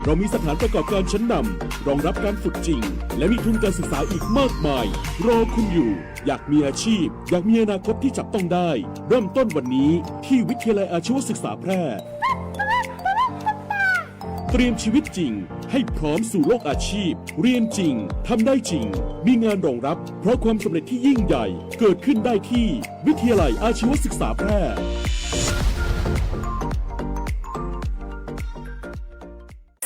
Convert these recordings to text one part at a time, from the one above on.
เรามีสถานประกอบการชั้นนำรองรับการฝึกจริงและมีทุนการศึกษาอีกมากมายรอคุณอยู่อยากมีอาชีพอยากมีอนาคตที่จับต้องได้เริ่มต้นวันนี้ที่วิทยาลัยอาชีวศึกษาแพร่เตรียมชีวิตจริงให้พร้อมสู่โลกอาชีพเรียนจริงทำได้จริงมีงานรองรับเพราะความสำเร็จที่ยิ่งใหญ่เกิดขึ้นได้ที่วิทยาลัยอาชีวศึกษาแพร่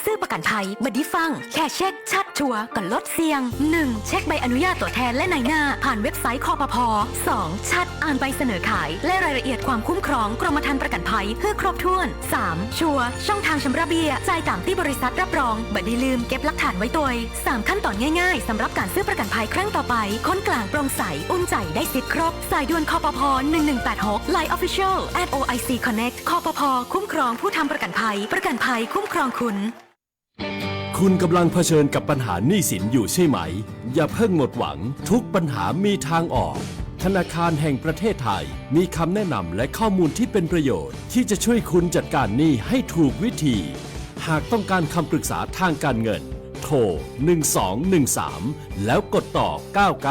ซื้อประกันภัยบัดดี้ฟังแค่เช็คชัดชัวร์ก่อนลดเสี่ยง 1. เช็คใบอนุญาตตัวแทนและนายหน้าผ่านเว็บไซต์คปภ. 2. ชัดอ่านใบเสนอขายและรายละเอียดความคุ้มครองกรมธรรม์ประกันภัยเพื่อครบถ้วน 3. ชัวร์ช่องทางชำระเบี้ยจ่ายตามที่บริษัทรับรองบัดดี้ลืมเก็บหลักฐานไว้ตัว 3. ขั้นตอนง่ายๆสำหรับการซื้อประกันภัยครั้งต่อไปค้นกลางโปร่งใสอุ่นใจได้สิทธิ์ครบสายด่วนคปภ. 1186 Line Official @OIC Connect คปภ.คุ้มครองผู้ทำประกันภัยคุ้มครองคุณคุณกำลังเผชิญกับปัญหาหนี้สินอยู่ใช่ไหมอย่าเพิ่งหมดหวังทุกปัญหามีทางออกธนาคารแห่งประเทศไทยมีคำแนะนำและข้อมูลที่เป็นประโยชน์ที่จะช่วยคุณจัดการหนี้ให้ถูกวิธีหากต้องการคำปรึกษาทางการเงินโทร1213แล้วกดต่อ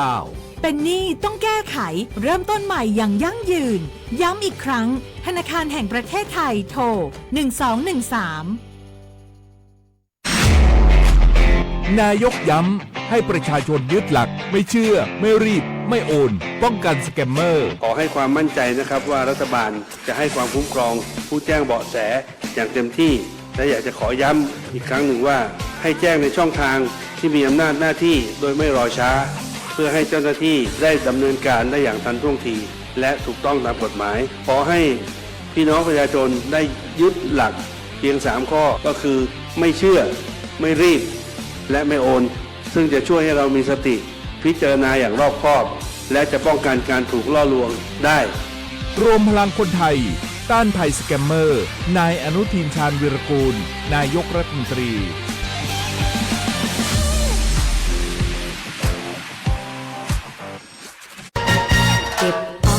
99เป็นหนี้ต้องแก้ไขเริ่มต้นใหม่อย่างยั่งยืนย้ำอีกครั้งธนาคารแห่งประเทศไทยโทร1213นายกย้ำให้ประชาชนยึดหลักไม่เชื่อไม่รีบไม่โอนป้องกันสแกมเมอร์ขอให้ความมั่นใจนะครับว่ารัฐบาลจะให้ความคุ้มครองผู้แจ้งเบาะแสอย่างเต็มที่และอยากจะขอย้ำอีกครั้งหนึ่งว่าให้แจ้งในช่องทางที่มีอำนาจหน้าที่โดยไม่รอช้าเพื่อให้เจ้าหน้าที่ได้ดำเนินการได้อย่างทันท่วงทีและถูกต้องตามกฎหมายขอให้พี่น้องประชาชนได้ยึดหลักเพียง3ข้อก็คือไม่เชื่อไม่รีบและไม่โอนซึ่งจะช่วยให้เรามีสติพิจารณาอย่างรอบคอบและจะป้องกันการถูกล่อลวงได้รวมพลังคนไทยต้านภัยสแกมเมอร์นายอนุทินชาญวีรกูลนายกรัฐมนตรี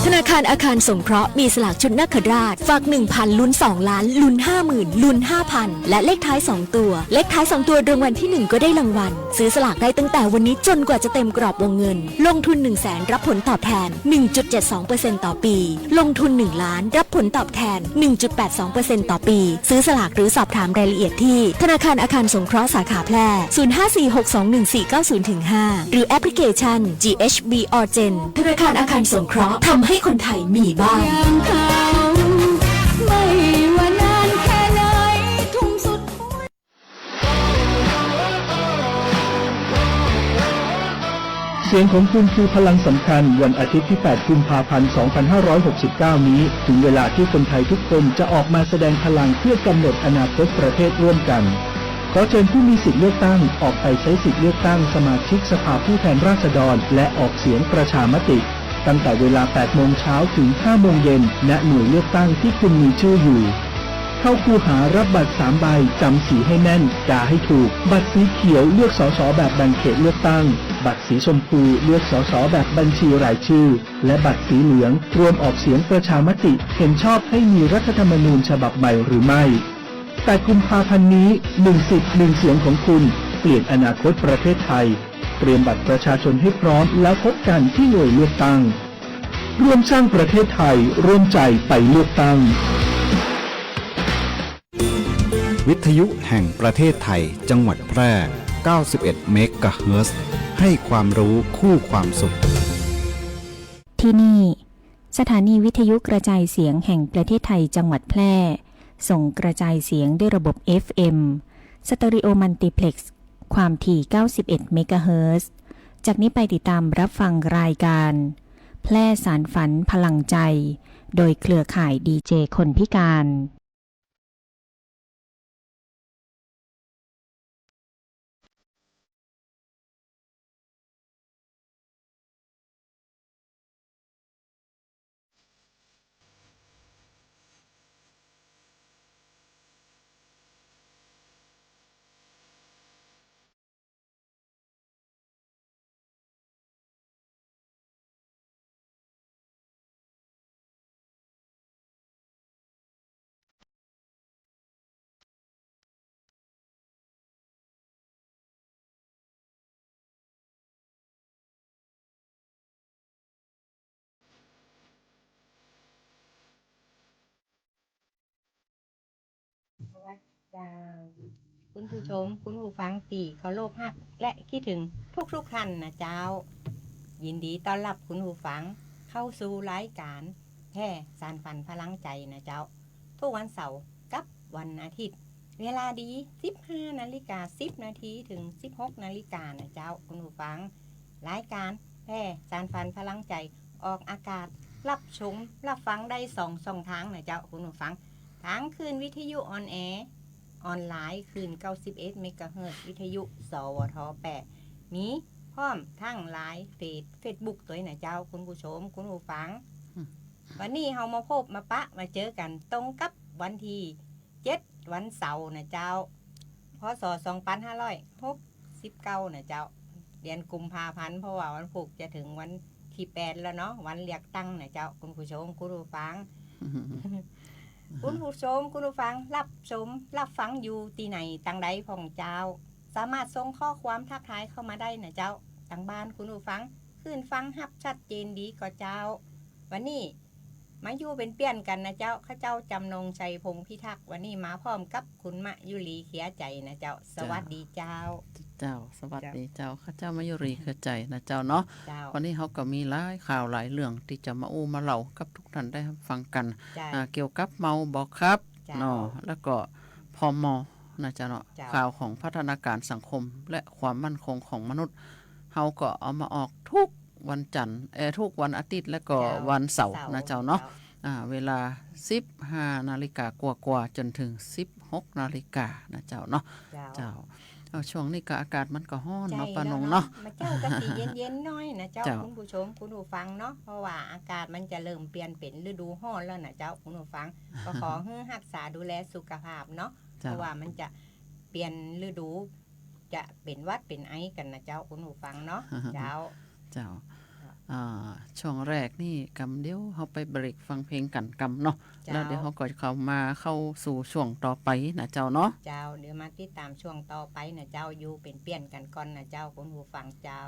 ธนาคารอาคารสงเคราะห์มีสลากชุดนักขราชฝาก 1,000 ลุ้น 2 ล้านลุ้น 50,000 ลุ้น 5,000 และเลขท้าย 2 ตัวเลขท้าย 2 ตัวรางวัลที่ 1 ก็ได้รางวัลซื้อสลากได้ตั้งแต่วันนี้จนกว่าจะเต็มกรอบวงเงินลงทุน 100,000 รับผลตอบแทน 1.72% ต่อปีลงทุน1ล้านรับผลตอบแทน 1.82% ต่อปีซื้อสลากหรือสอบถามรายละเอียดที่ธนาคารอาคารสงเคราะห์สาขาแพร่ 0546211490-5 หรือแอปพลิเคชัน GHB Orgen ธนาคารอาคารสงเคราะห์ทำให้คนไทยมีบ้างไม่ว่านานแค่ไหนทุ่มสุดเสียงของคุณคือพลังสำคัญวันอาทิตย์ที่ 8 กุมภาพันธ์ 2569 นี้ถึงเวลาที่คนไทยทุกคนจะออกมาแสดงพลังเพื่อกำหนดอนาคตประเทศร่วมกันขอเชิญผู้มีสิทธิเลือกตั้งออกไปใช้สิทธิเลือกตั้งสมาชิกสภาผู้แทนราษฎรและออกเสียงประชามติตั้งแต่เวลา 8 โมงเช้าถึง 5 โมงเย็นณหน่วยเลือกตั้งที่คุณมีชื่ออยู่เข้าคูหารับบัตร3 ใบจำสีให้แน่นกาให้ถูกบัตรสีเขียวเลือกสสแบบแบ่งเขตเลือกตั้งบัตรสีชมพูเลือกสสแบบบัญชีรายชื่อและบัตรสีเหลืองรวมออกเสียงประชามติเห็นชอบให้มีรัฐธรรมนูญฉบับใหม่หรือไม่แต่กุมภาพันธ์นี้1 สิทธิ์ 1 เสียงของคุณเปลี่ยนอนาคตประเทศไทยเตรียมบัตรประชาชนให้พร้อมแล้วพบกันที่หน่วยเลือกตั้งร่วมสร้างประเทศไทยร่วมใจไปเลือกตั้งวิทยุแห่งประเทศไทยจังหวัดแพร่ 91 เมกะเฮิรตซ์ให้ความรู้คู่ความสุขที่นี่สถานีวิทยุกระจายเสียงแห่งประเทศไทยจังหวัดแพร่ส่งกระจายเสียงด้วยระบบ FM สเตอริโอมัลติเพล็กซ์ความถี่ 91 เมกะเฮิรตซ์จากนี้ไปติดตามรับฟังรายการแพร่สารฝันพลังใจโดยเครือข่ายดีเจคนพิการ จ้าคุณผู้ชมคุณผู้ฟังตีเคารพฮักและคิดถึงทุกท่านนะเจ้ายินดีต้อนรับคุณผู้ฟังเข้าสู่รายการแพร่สานฝันพลังใจนะเจ้าทุกวันเสาร์กับวันอาทิตย์เวลาดี 15:10 นาทีถึง 16 นาฬิกานะเจ้าคุณผู้ฟังรายการแพร่สานฝันพลังใจออกอากาศรับชมรับฟังได้2 ช่องทางนะเจ้าคุณผู้ฟังทางคืนวิทยุออนแอร์ออนไลน์คืน91เมกะเฮิรตซ์วิทยุสวท8มีพร้อมทั้งไลน์เฟซบุ๊กตัวนะเจ้าคุณผู้ชมคุณผู้ฟังวันนี้เฮามาพบมาปะมาเจอกันตรงกับวันที่7วันเสาร์นะเจ้าพศ2569นะเจ้าเดือนกุมภาพันธ์เพราะว่าวันพุธจะถึงวันที่8แล้วเนาะวันเลือกตั้งนะเจ้าคุณผู้ชมคุณผู้ฟัง คุณผู้ชมคุณผู้ฟังรับชมรับฟังอยู่ที่ไหนต่างใดของเจ้าสามารถส่งข้อความทักทายเข้ามาได้นะเจ้าทางบ้านคุณผู้ฟังขึ้นฟังฮับชัดเจนดีกว่าเจ้าวันนี้มาอยู่เป็นเปี้ยนกันนะเจ้าข้าเจ้าจำนงชัยพงษ์พิทักษ์วันนี้มาพร้อมกับคุณมะยุรีเขียใจนะเจ้าสวัสดีเจ้าเจ้าสวัสดีเจ้าข้าเจ้ามายุรีเขียใจนะเจ้าเนาะวันนี้เขาก็มีหลายข่าวหลายเรื่องที่จะมาอู้มาเล่ากับทุกท่านได้ฟังกันเกี่ยวกับเมาบอกครับเนาะแล้วก็พมนะเจ้าเนาะข่าวของพัฒนาการสังคมและความมั่นคงของมนุษย์เขาก็เอามาออกทุกวันจันทร์ทุกวันอาทิตย์และก็วันเสาร์นะเจ้าเนาะเวลา 15 นาฬิกากว่าๆจนถึง 16 นาฬิกานะเจ้าเนาะเจ้าช่วงนี้ก็อากาศมันก็ร้อนเนาะปานงเนาะมาเจ้าก็สิเย็นๆหน่อยนะเจ้าคุณผู้ชมคุณผู้ฟังเนาะเพราะว่าอากาศมันจะเริ่มเปลี่ยนเป็นฤดูร้อนแล้วนะเจ้าคุณผู้ฟังก็ขอให้รักษาดูแลสุขภาพเนาะเพราะว่ามันจะเปลี่ยนฤดูจะเป็นหวัดเป็นไอกันนะเจ้าคุณผู้ฟังเนาะเจ้าช่วงแรกนี่กำเดี๋ยวเขาไปเบรกฟังเพลงกันกำเนาะแล้วเดี๋ยวเขาก็เข้ามาเข้าสู่ช่วงต่อไปนะเจ้าเนาะเจ้าเดี๋ยวมาติดตามช่วงต่อไปนะเจ้าอยู่เป็นเปลี่ยนกันก่อนนะเจ้าคุณผู้ฟังเจ้า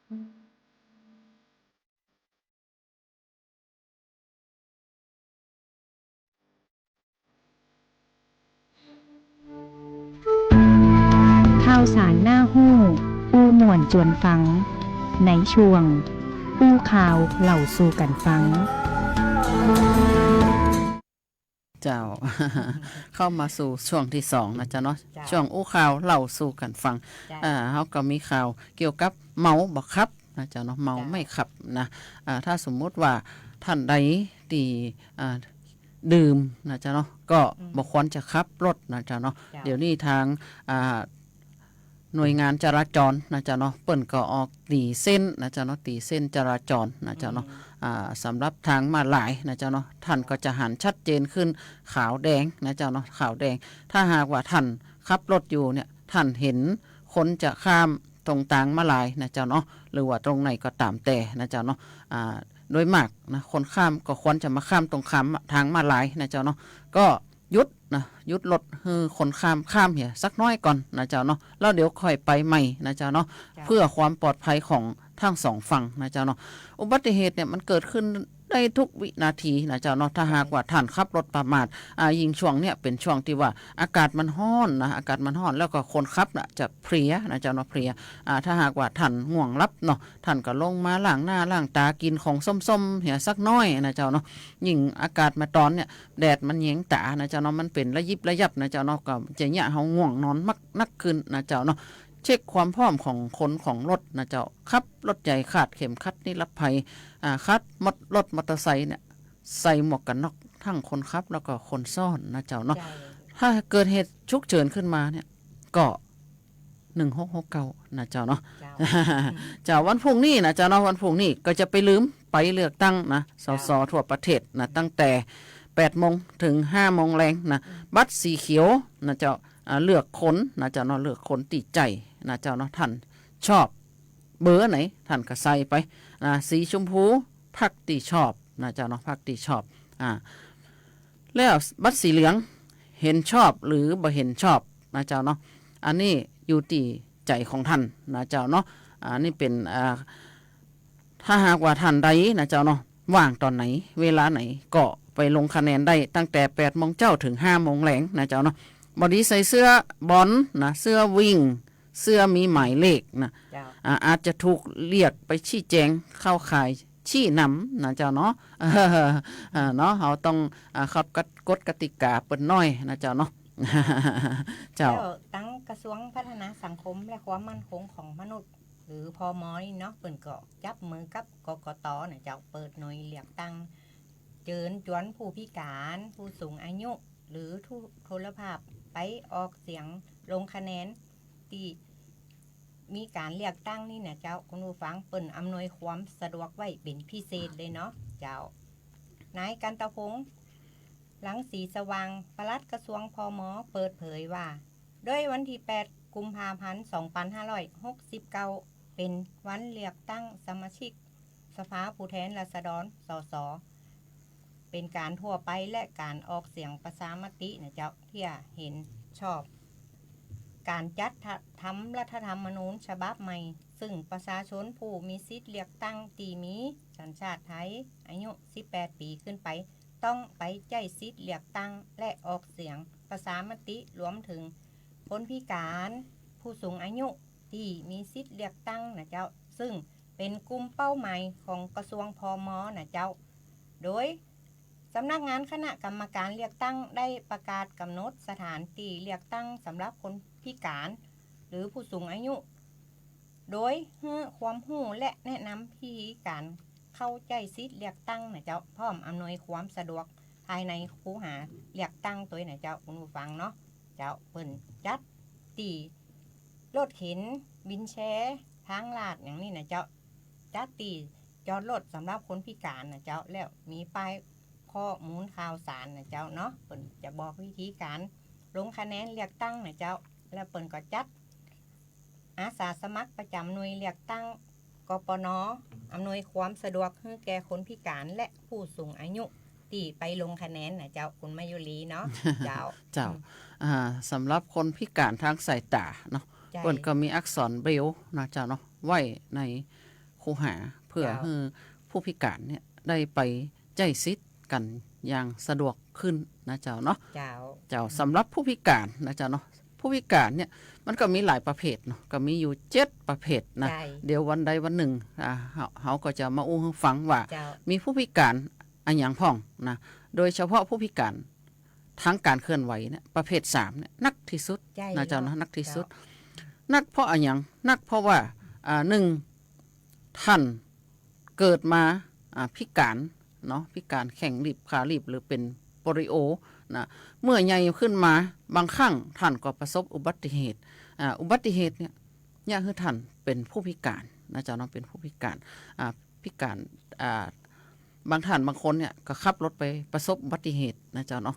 ข่าวสารหน้าหู้อู้ม่วนจวนฟัง ในช่วง อู้ข่าวเล่าสู่กันฟัง เจ้า เข้ามาสู่ช่วงที่2นะจ๊ะเนาะช่วงอู้ข่าวเล่าสู่กันฟังเขาก็มีข่าวเกี่ยวกับเมาบ่ครับนะจ๊ะเนาะเมาไม่ขับนะถ้าสมมุติว่าท่านใดที่ดื่มนะจ๊ะเนาะก็บ่ควรจะขับรถนะจ๊ะเนาะเดี๋ยวนี้ทางหน่วยงานจราจรนะจ๊ะเนาะเปิ้นก็ออกตีเส้นนะจ๊ะเนาะตีเส้นจราจรนะจ๊ะเนาะสำหรับทางมาลายนะจ๊ะเนาะท่านก็จะหันชัดเจนขึ้นขาวแดงนะจ๊ะเนาะขาวแดงถ้าหากว่าท่านขับรถอยู่เนี่ยท่านเห็นคนจะข้ามตรงทางมาลายนะจ๊ะเนาะหรือว่าตรงไหนก็ตามแต่นะจ๊ะเนาะโดยมากนะคนข้ามก็ควรจะมาข้ามตรงข้ามทางมาลายนะจ๊ะเนาะก็หยุดรถให้คนข้ามเหี่ยสักน้อยก่อนนะเจ้าเนาะแล้วเดี๋ยวค่อยไปใหม่นะเจ้าเนาะเพื่อความปลอดภัยของทั้งสองฝั่งนะเจ้าเนาะอุบัติเหตุเนี่ยมันเกิดขึ้นได้ทุกวินาทีนะเจ้าเนาะถ้าหากว่าท่านขับรถประมาทยิ่งช่วงเนี่ยเป็นช่วงที่ว่าอากาศมันร้อนนะอากาศมันร้อนแล้วก็คนขับน่ะจะเพลียนะเจ้าเนาะเพลียถ้าหากว่าท่านง่วงรับเนาะท่านก็ลงมาล้างหน้าล้างตากินของส้มๆเหี่ยสักน้อยนะเจ้าเนาะยิ่งอากาศมาตอนเนี่ยแดดมันแยงตานะเจ้าเนาะมันเป็นระยิบระยับนะเจ้าเนาะก็จะเนี่ยเฮาง่วงนอนมักนักขึ้นนะเจ้าเนาะเช็คความพร้อมของคนของรถนะเจ้าขับรถใหญ่ขาดเข็มขัดนิรภัยคัดรถมอเตอร์ไซค์เนี่ยใส่หมวกกันน็อกทั้งคนขับแล้วก็คนซ่อนนะเจ้าเนาะถ้าเกิดเหตุฉุกเฉินขึ้นมาเนี่ยก็1669นะเจ้าเนาะเจ้าวันพรุ่งนี้นะเจ้าเนาะวันพรุ่งนี้ก็จะไปลืมไปเลือกตั้งนะสสทั่วประเทศนะตั้งแต่8 โมงถึง5 โมงแรงนะบัตรสีเขียวนะเจ้าเลือกคนนะเจ้าเนาะเลือกคนติดใจนะเจ้าเนาะท่านชอบเบอร์ไหนท่านก็ใส่ไปสีชมพูพรรคที่ชอบนะเจ้าเนาะพรรคที่ชอบแล้วบัตรสีเหลืองเห็นชอบหรือบ่เห็นชอบนะเจ้าเนาะอันนี้อยู่ที่ใจของท่านนะเจ้าเนาะอันนี้เป็นถ้าหากว่าท่านใดนะเจ้าเนาะว่างตอนไหนเวลาไหนก็ไปลงคะแนนได้ตั้งแต่8 โมงเจ้าถึง5 โมงแรงนะเจ้าเนาะบอดี้ใส่เสื้อบอลนะเสื้อวิ่งเสื้อมีหมายเลขนะอาจจะถูกเรียกไปชี้แจงเข้าข่ายชี้นำนะเจ้าเนาะเนาะเราต้องขับกฎกติกาเปิดน้อยนะเจ้าเนาะเจ้าตั้งกระทรวงพัฒนาสังคมและความมั่นคงของมนุษย์หรือพม.นี่เนาะเปิ่นก็จับมือกับกกต.นะเจ้าเปิดหน่วยเลือกตั้งเชิญชวนผู้พิการผู้สูงอายุหรือทุพพลภาพไปออกเสียงลงคะแนนที่มีการเลือกตั้งนี่นะเจ้าคุณผู้ฟังเปิ่นอำนวยความสะดวกไว้เป็นพิเศษเลยเนาะเจ้านายกันตพงษ์หลังสีสว่างปลัดกระทรวงพม.เปิดเผยว่าโดยวันที่8 กุมภาพันธ์ 2569เป็นวันเลือกตั้งสมาชิกสภาผู้แทนราษฎรสสเป็นการทั่วไปและการออกเสียงประชามตินะเจ้าที่เห็นชอบการจัดทำรัฐธรรมนูญฉบับใหม่ซึ่งประชาชนผู้มีสิทธิ์เลือกตั้งที่มีสัญชาติไทยอายุ18 ปีขึ้นไปต้องไปใช้สิทธิ์เลือกตั้งและออกเสียงประชามติรวมถึงคนพิการผู้สูงอายุที่มีสิทธิ์เลือกตั้งนะเจ้าซึ่งเป็นกลุ่มเป้าหมายของกระทรวงพม.นะเจ้าโดยสำนักงานคณะกรรมการเลือกตั้งได้ประกาศกำหนดสถานที่เลือกตั้งสำหรับคนพิการหรือผู้สูงอายุโดยให้ความรู้และแนะนำพิธีการเข้าใจสิทธิ์เลือกตั้งนะเจ้าพร้อมอำนวยความสะดวกภายในคูหาเลือกตั้งตัวนะเจ้าคุณผู้ฟังเนาะเจ้าเปิ้นจัดตีรถเข็นวินแชร์ทางลาดอย่างนี้นะเจ้าจัดตีจอดรถสำหรับคนพิการนะเจ้าแล้วมีป้ายข้อมูลข่าวสารนะเจ้าเนาะเปิ้นจะบอกวิธีการลงคะแนนเลือกตั้งนะเจ้าแล้วเปิ้นก็จัดอาสาสมัครประจำหน่วยเลือกตั้งกปน.อำนวยความสะดวกให้แก่คนพิการและผู้สูงอายุที่ไปลงคะแนนนะเจ้าคุณมายุรีเนาะ เจ้าสำหรับคนพิการทางสายตาเนาะเปิ้นก็มีอักษรเบรลล์นะเจ้าเนาะไว้ใน คูหาเพื่อให้ผู้พิการเนี่ยได้ไปใจซิดกันอย่างสะดวกขึ้นนะเจ้าเนาะเจ้าสำหรับผู้พิการนะเจ้าเนาะผู้พิการเนี่ยมันก็มีหลายประเภทเนาะก็มีอยู่7ประเภทนะเดี๋ยววันใดวันหนึ่งเขาก็จะมาอู้ให้ฟังว่ามีผู้พิการอันอย่างพ่องนะโดยเฉพาะผู้พิการทั้งการเคลื่อนไหวเนี่ยประเภท3เนี่ยนักที่สุดนะเจ้าเนาะนักที่สุดนักเพราะอันอย่างนักเพราะว่า1ท่านเกิดมาพิการเนาะพิการแข้งรีบขารีบหรือเป็นโปลิโอนะเมื่อใหญ่ขึ้นมาบางครั้งท่านก็ประสบอุบัติเหตุเนี่ยคือท่านเป็นผู้พิการนะเจ้าเนาะเป็นผู้พิการพิการบางท่านบางคนเนี่ยก็ขับรถไปประสบอุบัติเหตุนะเจ้าเนาะ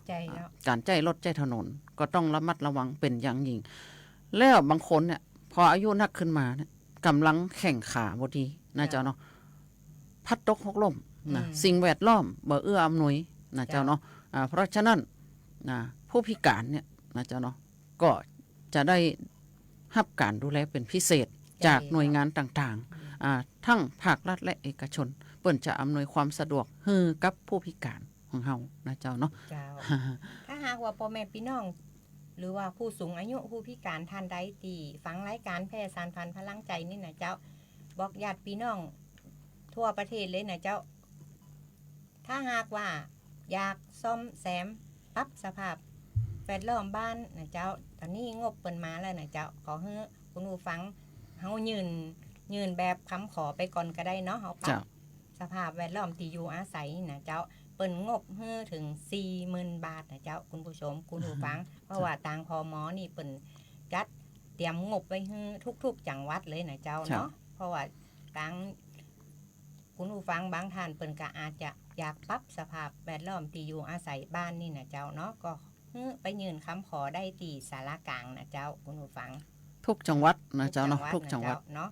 การใจรถใจถนนก็ต้องระมัดระวังเป็นอย่างยิ่งแล้วบางคนเนี่ยพออายุนักขึ้นมาเนี่ยกำลังแข่งขาบดีนะเจ้าเนาะพัดตกหกล้มนะสิ่งแวดล้อมบ่เอื้ออำนวยนะเจ้าเนาะเพราะฉะนั้นนะผู้พิการเนี่ยนะเจ้าเนาะก็จะได้รับการดูแลเป็นพิเศษจากหน่วยงานต่างๆทั้งภาครัฐและเอกชนเปิ้นจะอำนวยความสะดวกให้กับผู้พิการของเฮานะเจ้าเนาะถ้าหากว่าพ่อแม่พี่น้องหรือว่าผู้สูงอายุผู้พิการท่านใดที่ฟังรายการแพร่สานพันธุ์พลังใจนี่นะเจ้าบอกญาติพี่น้องทั่วประเทศเลยนะเจ้าถ้าหากว่าอยากซ่อมแซมปรับสภาพแวดล้อมบ้านนะเจ้าตอนนี้งบเปิ่นมาแล้วนะเจ้าขอให้คุณผู้ฟังเฮายืนแบบคำขอไปก่อนก็ได้เนาะเฮาปรับสภาพแวดล้อมที่อยู่อาศัยนะเจ้าเปิ่นงบให้ถึง 40,000 บาทนะเจ้าคุณผู้ชมคุณผู้ฟังเพราะว่าทางพม.นี่เปิ่นจัดเตรียมงบไว้ให้ทุกๆจังหวัดเลยนะเจ้าเนาะเพราะว่าทางคุณผู้ฟังบางท่านเปิ่นก็อาจจะอยากปรับสภาพแวดล้อมที่อยู่อาศัยบ้านนี่นะเจ้าเนาะก็ไปยื่นคำขอได้ที่ศาลากลางนะเจ้าคุณผู้ฟังทุกจังหวัดนะเจ้าเนาะทุกจังหวัดเนาะ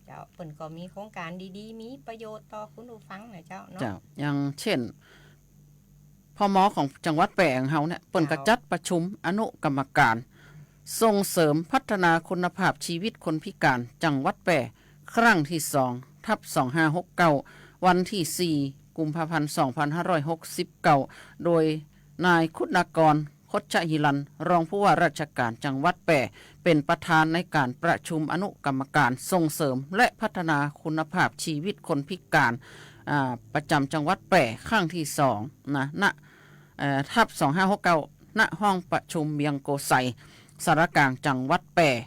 เจ้าเปิ่นก็มีโครงการดีๆมีประโยชน์ต่อคุณผู้ฟังนะเจ้าเนาะอย่างเช่นพม.ของจังหวัดแปงเฮาเนี่ยเปิ่นก็จัดประชุมอนุกรรมการส่งเสริมพัฒนาคุณภาพชีวิตคนพิการจังหวัดแปงครั้งที่2/2569วันที่4กุมภาพันธ์2569โดยนายคุณากรคชหิรันรองผู้ว่าราชการจังหวัดแปงเป็นประธานในการประชุมอนุกรรมการส่งเสริมและพัฒนาคุณภาพชีวิตคนพิการประจำจังหวัดแปงครั้งที่2นะณ2569ณห้องประชุมเบียงโกไซสารกลางจังหวัดแปง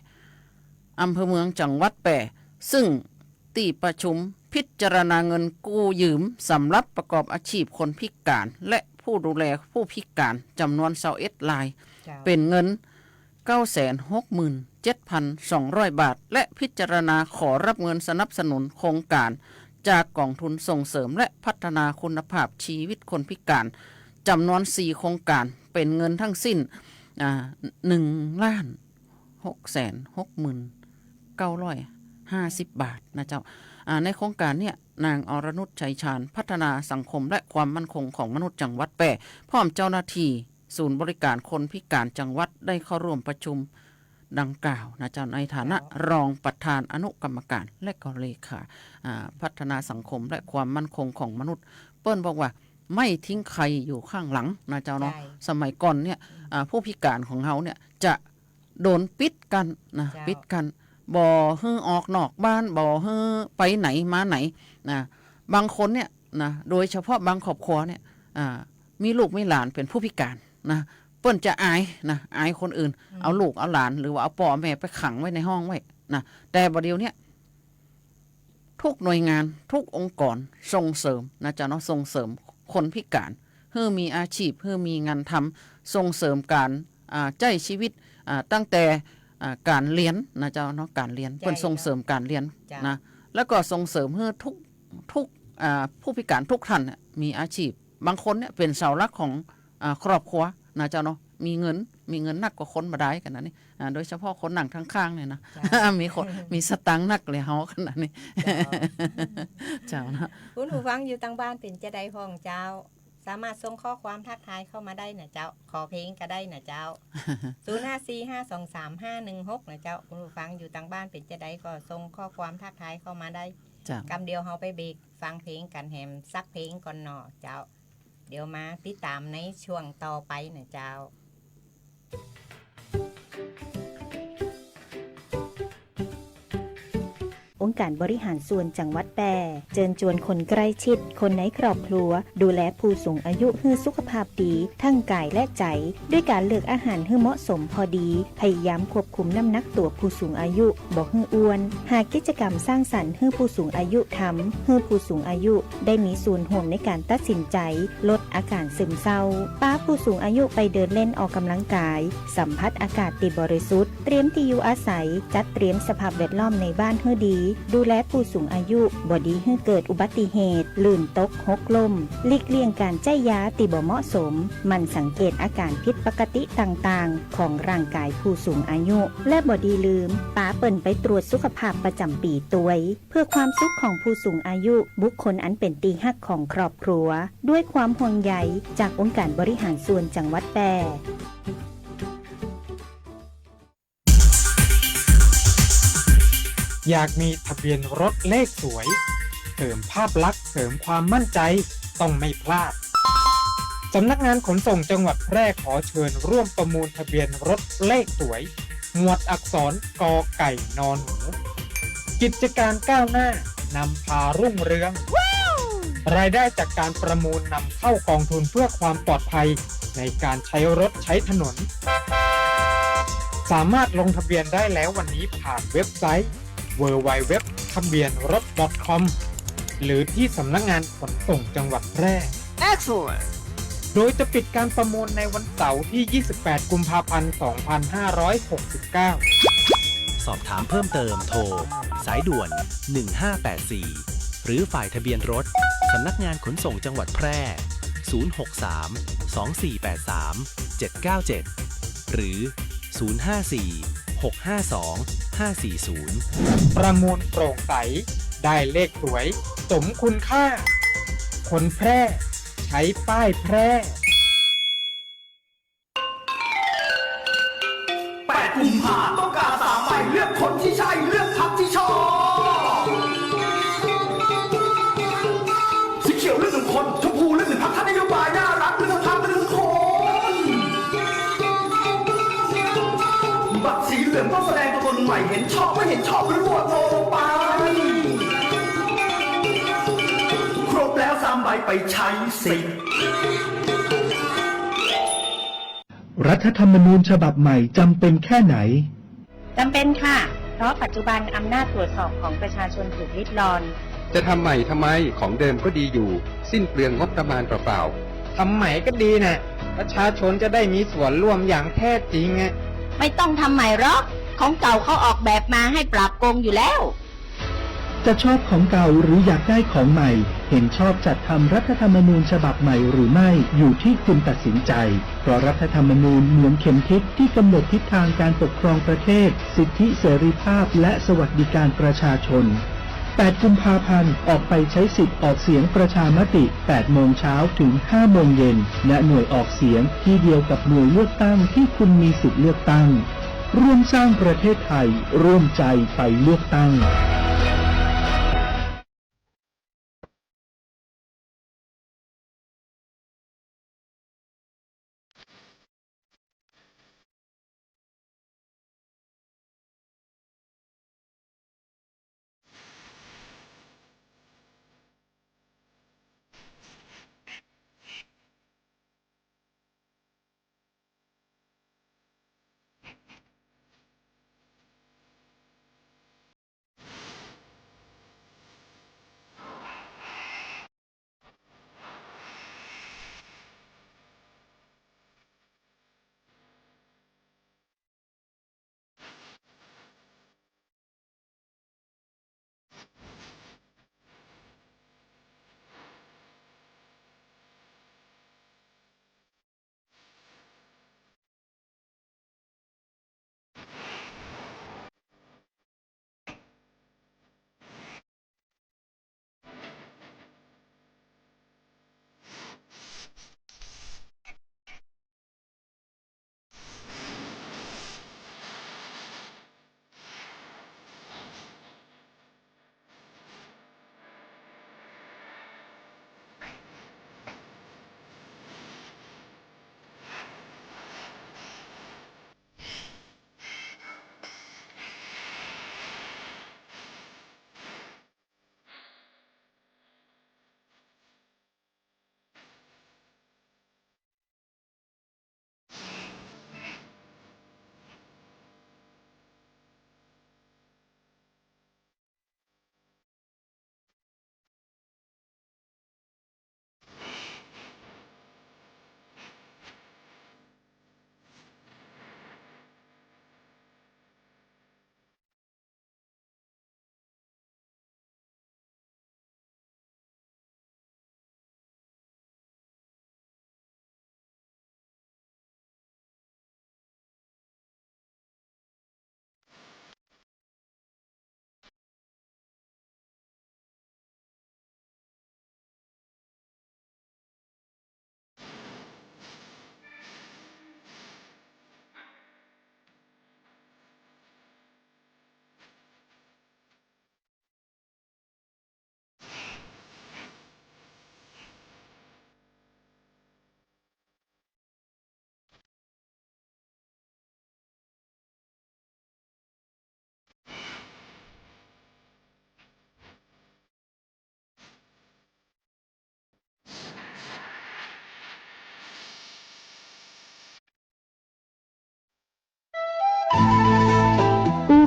อำเภอเมืองจังหวัดแปงซึ่งที่ประชุมพิจารณาเงินกู้ยืมสำหรับประกอบอาชีพคนพิการและผู้ดูแลผู้พิการจำนวน21รายเป็นเงิน 967,200 บาทและพิจารณาขอรับเงินสนับสนุนโครงการจากกองทุนส่งเสริมและพัฒนาคุณภาพชีวิตคนพิการจำนวน4โครงการเป็นเงินทั้งสิ้น1,660,950 บาทนะเจ้าในโครงการเนี่ยนางอรนุชชัยชาญพัฒนาสังคมและความมั่นคงของมนุษย์จังหวัดแปงพร้อมเจ้าหน้าที่ศูนย์บริการคนพิการจังหวัดได้เข้าร่วมประชุมดังกล่าวนะเจ้าในฐานะรองประธานอนุกรรมการและก็เลขาพัฒนาสังคมและความมั่นคงของมนุษย์เปิ้นบอกว่าไม่ทิ้งใครอยู่ข้างหลังนะเจ้าเนาะสมัยก่อนเนี่ยผู้พิการของเฮาเนี่ยจะโดนปิดกันนะปิดกันบ่ฮื้อออกนอกบ้านบ่ฮื้อไปไหนมาไหนนะบางคนเนี่ยนะโดยเฉพาะบางครอบครัวเนี่ยมีลูกมีหลานเป็นผู้พิการนะเปิ้นจะอายนะอายคนอื่นเอาลูกเอาหลานหรือว่าเอาพ่อแม่ไปขังไว้ในห้องไว้นะแต่บัดเดี๋ยวนี้ทุกหน่วยงานทุกองค์กรส่งเสริมนะจ๊ะเนาะส่งเสริมคนพิการเพื่อมีอาชีพเพื่อมีงานทำส่งเสริมการใช้ชีวิตตั้งแต่การเรียนนะเจ้าเนาะการเรียนเพิ่นส่งเสริมการเรียนนะแล้วก็ส่งเสริมให้ทุกผู้พิการทุกท่านมีอาชีพบางคนเนี่ยเป็นเสาหลักของครอบครัวนะเจ้าเนาะมีเงินนักกว่าคนมาได้กันนะนี่โดยเฉพาะคนหนังข้างๆเนี่ยนะมีสตังค์นักเลยเฮาขนาดนี้เจ้านะคุณผู้ฟังอยู่ต่างบ้านเป็นจะได้พ้องเจ้าสามารถส่งข้อความทักทายเข้ามาได้นะเจ้าขอเพลงก็ได้นะเจ้า 0545235516นะเจ้าคุณผู้ฟังอยู่ต่างบ้านเป็นจะได้ก็ส่งข้อความทักทายเข้ามาได้ กำเดียวเฮาไปเบรกฟังเพลงกันแฮมซักเพลงก่อนเนาะเจ้าเดี๋ยวมาติดตามในช่วงต่อไปนะเจ้าองค์การบริหารส่วนจังหวัดแปรเชิญชวนคนใกล้ชิดคนในครอบครัวดูแลผู้สูงอายุให้สุขภาพดีทั้งกายและใจด้วยการเลือกอาหารให้เหมาะสมพอดีพยายามควบคุมน้ำหนักตัวผู้สูงอายุบ่ให้อ้วนหากกิจกรรมสร้างสรรค์ให้ผู้สูงอายุทำให้ผู้สูงอายุได้มีส่วนร่วมในการตัดสินใจลดอาการซึมเศร้าป้าผู้สูงอายุไปเดินเล่นออกกำลังกายสัมผัสอากาศที่บริสุทธิ์เตรียมที่อยู่อาศัยจัดเตรียมสภาพแวดล้อมในบ้านให้ดีดูแลผู้สูงอายุบ่ดีให้เกิดอุบัติเหตุลื่นตกหกล้มหลีกเลี่ยงการใจยาที่บ่เหมาะสมมันสังเกตอาการผิดปกติต่างๆของร่างกายผู้สูงอายุและบ่ดีลืมป้าเปิ่นไปตรวจสุขภาพประจำปีตัวยเพื่อความสุขของผู้สูงอายุบุคคลอันเป็นตีฮักของครอบครัวด้วยความห่วงใยจากองค์การบริหารส่วนจังหวัดแปรอยากมีทะเบียนรถเลขสวยเสริมภาพลักษณ์เสริมความมั่นใจต้องไม่พลาดสำนักงานขนส่งจังหวัดแพร่ขอเชิญร่วมประมูลทะเบียนรถเลขสวยหมวดอักษรกอไก่นอนหนูกิจการก้าวหน้านำพารุ่งเรือง รายได้จากการประมูลนำเข้ากองทุนเพื่อความปลอดภัยในการใช้รถใช้ถนนสามารถลงทะเบียนได้แล้ววันนี้ผ่านเว็บไซต์www ทะเบียนรถ .com หรือที่สำนักงานขนส่งจังหวัดแพร่ Excellent โดยจะปิดการประมูลในวันเสาร์ที่ 28 กุมภาพันธ์ 2569 สอบถามเพิ่มเติมโทร สายด่วน 1584 หรือฝ่ายทะเบียนรถสำนักงานขนส่งจังหวัดแพร่ 063 2483 797 หรือ 054 652 540 ประมูลโปร่งใสได้เลขสวยสมคุณค่าคนแพร่ใช้ป้ายแพร่8 กุมภาพันธ์ต้องการสามใบเลือกคนที่ใช่เลือกพรรคที่ชอบสีเขียวเลือก1 คนชมพูเลือก1 พรรคถ้านโยบายน่ารักเลือกทั้งพรรคเลือก1 คนบัตรสีเหลืองต้องแสดงตัวตนใหม่เห็นชอบไม่เห็นชอบหรือโหวตโนลงไปครบแล้ว3 ใบไปใช้สิทธิ์ รัฐธรรมนูญฉบับใหม่จำเป็นแค่ไหน จำเป็นค่ะ เพราะปัจจุบันอำนาจตรวจสอบของประชาชนถูกริดรอน จะทำใหม่ทำไมของเดิมก็ดีอยู่สิ้นเปลืองงบประมาณเปล่า ทำใหม่ก็ดีนะประชาชนจะได้มีส่วนร่วมอย่างแท้จริงไง ไม่ต้องทำใหม่หรอกของเก่าเขาออกแบบมาให้ปราบโกงอยู่แล้ว จะชอบของเก่าหรืออยากได้ของใหม่ เห็นชอบจัดทำรัฐธรรมนูญฉบับใหม่หรือไม่อยู่ที่คุณตัดสินใจเพราะรัฐธรรมนูญเหมือนเข็มทิศที่กำหนดทิศทางการปกครองประเทศสิทธิเสรีภาพและสวัสดิการประชาชน 8 กุมภาพันธ์ออกไปใช้สิทธิ์ออกเสียงประชามติ 8 โมงเช้าถึง 5 โมงเย็นณหน่วยออกเสียงที่เดียวกับหน่วยเลือกตั้งที่คุณมีสิทธิ์เลือกตั้งร่วมสร้างประเทศไทยร่วมใจไปเลือกตั้ง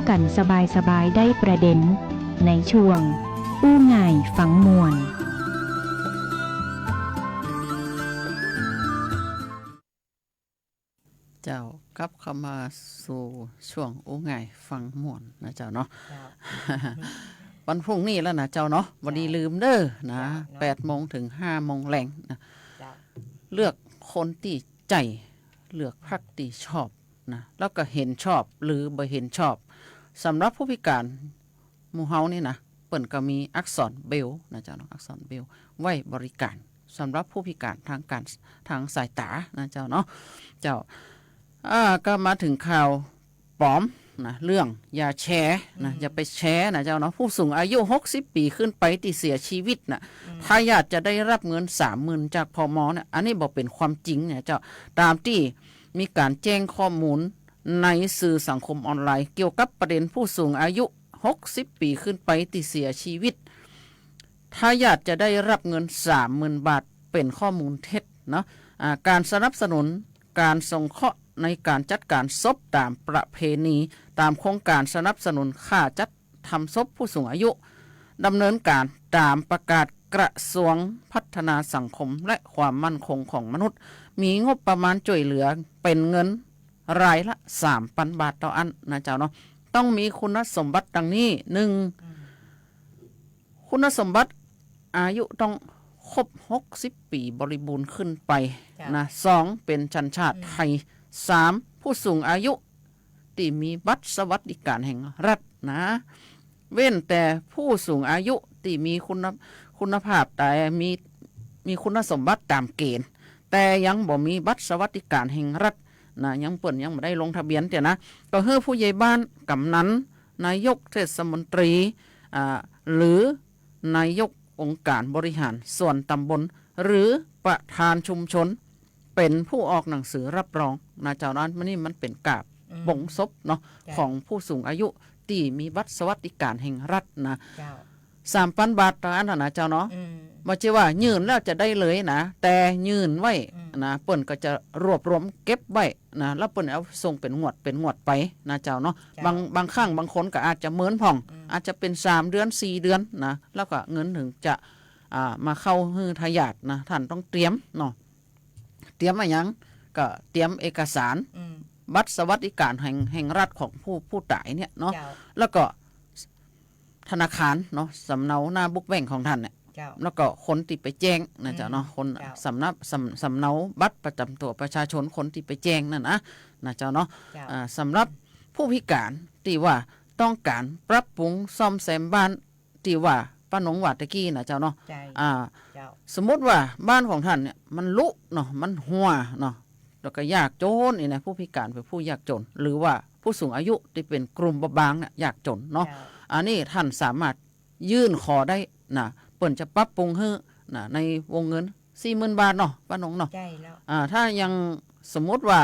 กันสบายๆได้ประเด็นในช่วงอู้ง่ายฟังมวนเจ้ากลับเข้ามาสู่ช่วงอู้ง่ายฟังม่วนนะเจ้าเนาะ วันพรุ่งนี้แล้วนะเจ้าเนาะวันนี้ลืมเด้อนะ8 โมงถึง 5 โมงแรงนะเลือกคนที่ใจเลือกพรรคที่ชอบนะแล้วก็เห็นชอบหรือบ่เห็นชอบสำหรับผู้พิการหมู่เฮานี่นะเปิ้นก็มีอักษรเบลนะเจ้าเนาะอักษรเบลไว้บริการสำหรับผู้พิการทางสายตานะเจ้าเนาะเจ้าก็มาถึงข่าวปลอมนะเรื่องอย่าแชร์นะอย่าไปแชร์นะเจ้าเนาะผู้สูงอายุ60 ปีขึ้นไปที่เสียชีวิตนะถ้าอยากจะได้รับเงิน 30,000 จากพมเนี่ยอันนี้บอกเป็นความจริงเนี่ยเจ้าตามที่มีการแจ้งข้อมูลในสื่อสังคมออนไลน์เกี่ยวกับประเด็นผู้สูงอายุ60 ปีขึ้นไปที่เสียชีวิตถ้าอยากจะได้รับเงิน 30,000 บาทเป็นข้อมูลเท็จเนาะการสนับสนุนการสงเคราะห์ในการจัดการศพตามประเพณีตามโครงการสนับสนุนค่าจัดทำศพผู้สูงอายุดำเนินการตามประกาศกระทรวงพัฒนาสังคมและความมั่นคงของมนุษย์มีงบประมาณช่วยเหลือเป็นเงินรายละ 3,000 บาทต่ออันนะเจ้าเนาะต้องมีคุณสมบัติดังนี้ 1. คุณสมบัติอายุต้องครบ60 ปีบริบูรณ์ขึ้นไปนะ 2. เป็นสัญชาติไทย 3. ผู้สูงอายุที่มีบัตรสวัสดิการแห่งรัฐนะเว้นแต่ผู้สูงอายุที่มีคุณภาพแต่มีคุณสมบัติตามเกณฑ์แต่ยังบ่มีบัตรสวัสดิการแห่งรัฐนะยังเปิ่นยังไม่ได้ลงทะเบียนแต่นะก็ให้ผู้ใหญ่บ้านกำนันนายกเทศมนตรีหรือนายกองค์การบริหารส่วนตำบลหรือประธานชุมชนเป็นผู้ออกหนังสือรับรองนะเจ้านั้นมันเป็นกาบบ่งศพเนาะของผู้สูงอายุที่มีบัตรสวัสดิการแห่งรัฐนะ 3,000 บาทต่ออันนะเจ้าเนาะบ่ใช่ว่ายืนแล้วจะได้เลยนะแต่ยืนไว้นะเปิ้นก็จะรวบรวมเก็บไว้นะแล้วเปิ้นเอาส่งเป็นงวดไปนะเจ้าเนาะบางครั้งบางคนก็อาจจะเหมือนพ่องอาจจะเป็น3 เดือน 4 เดือนนะแล้วก็เงินถึงจะมาเข้าฮือทายาทนะท่านต้องเตรียมเนาะเตรียมอะไรยังก็เตรียมเอกสารบัตรสวัสดิการแห่งรัฐของผู้ตายเนี่ยเนาะแล้วก็ธนาคารเนาะสำเนาหน้าบุ๊กแบงค์ของท่านเนี่ยแล้วก็คนที่ไปแจ้งนะเจ้าเนาะคนสำเนาบัตรประจำตัวประชาชนคนที่ไปแจ้งนั่นนะเจ้าเนาะสำหรับผู้พิการที่ว่าต้องการปรับปรุงซ่อมแซมบ้านที่ว่าป้าหนงว่าตะกี้นะเจ้าเนาะสมมติว่าบ้านของท่านเนี่ยมันลุเนาะมันหัวเนาะแล้วก็ยากจนนี่นะผู้พิการเป็นผู้ยากจนหรือว่าผู้สูงอายุที่เป็นกลุ่มเบาบางเนี่ยยากจนเนาะอันนี้ท่านสามารถยื่นขอได้นะเปิ่นจะปรับปรุงให้นะในวงเงิน 40,000 บาทเนาะป้าหนงเนาะถ้ายังสมมติว่า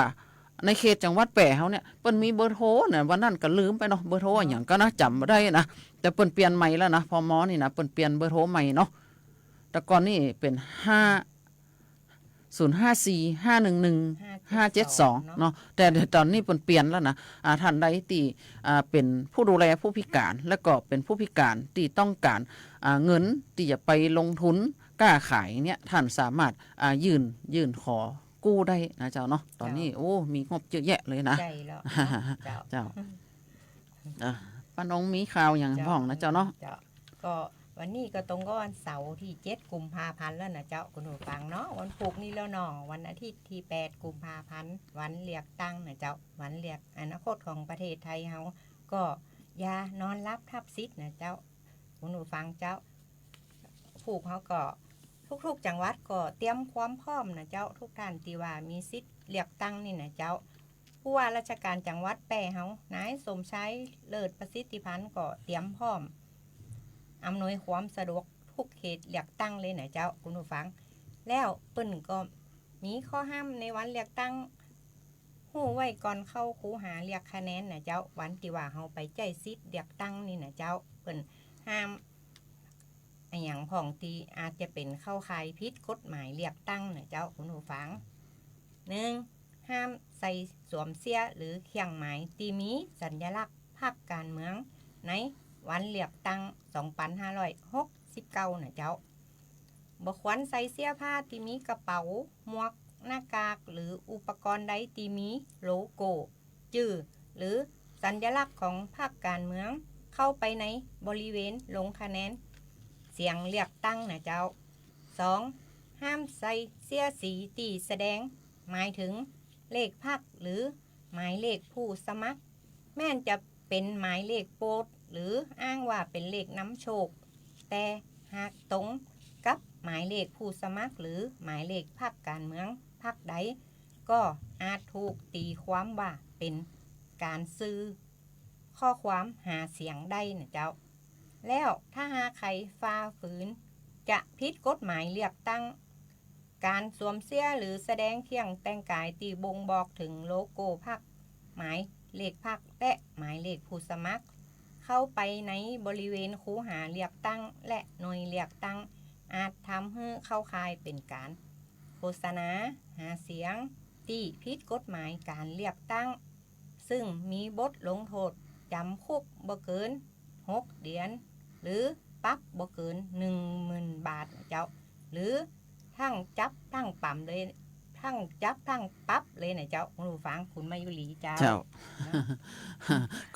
ในเขตจังหวัดแปะเฮาเนี่ยเปิ้นมีเบอร์โทรเนี่ยวันนั้นก็ลืมไปเนาะเบอร์โทรอย่างก็นะจำบ่ได้นะแต่เปิ้นเปลี่ยนใหม่แล้วนะพมนี่นะเปิ้นเปลี่ยนเบอร์โทรใหม่เนาะแต่ก่อนนี่เป็น054-511-572เนาะแต่ตอนนี้เปลี่ยนแล้วนะท่านใดที่เป็นผู้ดูแลผู้พิการและก็เป็นผู้พิการที่ต้องการเงินที่จะไปลงทุนกล้าขายเนี่ยท่านสามารถยื่นขอกู้ได้นะเจ้าเนาะตอนนี้โอ้มีงบเยอะแยะเลยนะเจ้าป้าน้องมีข่าวอย่างพ้องนะเจ้าเนาะก็วันนี้ก็ตรงก็วันเสาร์ที่7 กุมภาพันธ์แล้วนะเจ้าคุณผู้ฟังเนาะวันพุธนี้แล้วเนาะวันอาทิตย์ที่8 กุมภาพันธ์วันเลือกตั้งนะเจ้าวันเลือกอนาคตของประเทศไทยเฮาก็อย่านอนรับทับซิดนะเจ้าคุณผู้ฟังเจ้าผู้เขาก็ทุกๆจังหวัดก็เตรียมความพร้อมนะเจ้าทุกท่านที่ว่ามีสิทธิ์เลือกตั้งนี่นะเจ้าผู้ว่าราชการจังหวัดแปะเฮานายสมชัยเลิศประสิทธิพันธ์ก็เตรียมพร้อมอำนวยความสะดวกทุกเขตเลือกตั้งเลยนะเจ้าคุณผู้ฟังแล้วเปิ้นก็มีข้อห้ามในวันเลือกตั้งหู้ไว้ก่อนเข้าคูหาเลือกคะแนนนะเจ้าวันที่ว่าเฮาไปใจสิทธิ์เลือกตั้งนี่นะเจ้าเปิ้นห้ามอย่างผ่องตีอาจจะเป็นเข้าข่ายผิดกฎหมายเลือกตั้งนะเจ้าคุณผู้ฟัง 1. ห้ามใส่สวมเสื้อหรือเครื่องหมายที่มีสัญลักษณ์ภ พรรคการเมืองในวันเลือกตั้ง2569นะเจ้าบ่ควรใส่เสื้อผ้าที่มีกระเป๋าหมวกหน้ากากหรืออุปกรณ์ใดที่มีโลโก้ชื่อหรือสัญลักษณ์ของพรรคการเมืองเข้าไปในบริเวณลงคะแนนเสียงเลือกตั้งนะเจ้า 2. ห้ามใส่เสื้อสีที่แสดงหมายถึงเลขพรรคหรือหมายเลขผู้สมัครแม้นจะเป็นหมายเลขโปรดหรืออ้างว่าเป็นเลขนำโชคแต่หากตรงกับหมายเลขผู้สมัครหรือหมายเลขพรรคการเมืองพรรคใดก็อาจถูกตีความว่าเป็นการซื้อข้อความหาเสียงได้นะเจ้าแล้วถ้าหากใครฝ่าฝืนจะผิดกฎหมายเลือกตั้งการสวมเสื้อหรือแสดงเครื่องแต่งกายที่บ่งบอกถึงโลโก้พรรคหมายเลขพรรคและหมายเลขผู้สมัครเข้าไปในบริเวณคูหาเลือกตั้งและหน่วยเลือกตั้งอาจทำให้เข้าข่ายเป็นการโฆษณาหาเสียงที่ผิดกฎหมายการเลือกตั้งซึ่งมีบทลงโทษจำคุกบ่เกิน6 เดือนหรือปรับบ่เกิน 10,000 บาทเจ้าหรือทั้งจับทั้งปรับเลยทั้งจับทั้งปรับเลยนะเจ้าคุณผู้ฟังคุณมายุรีเจ้า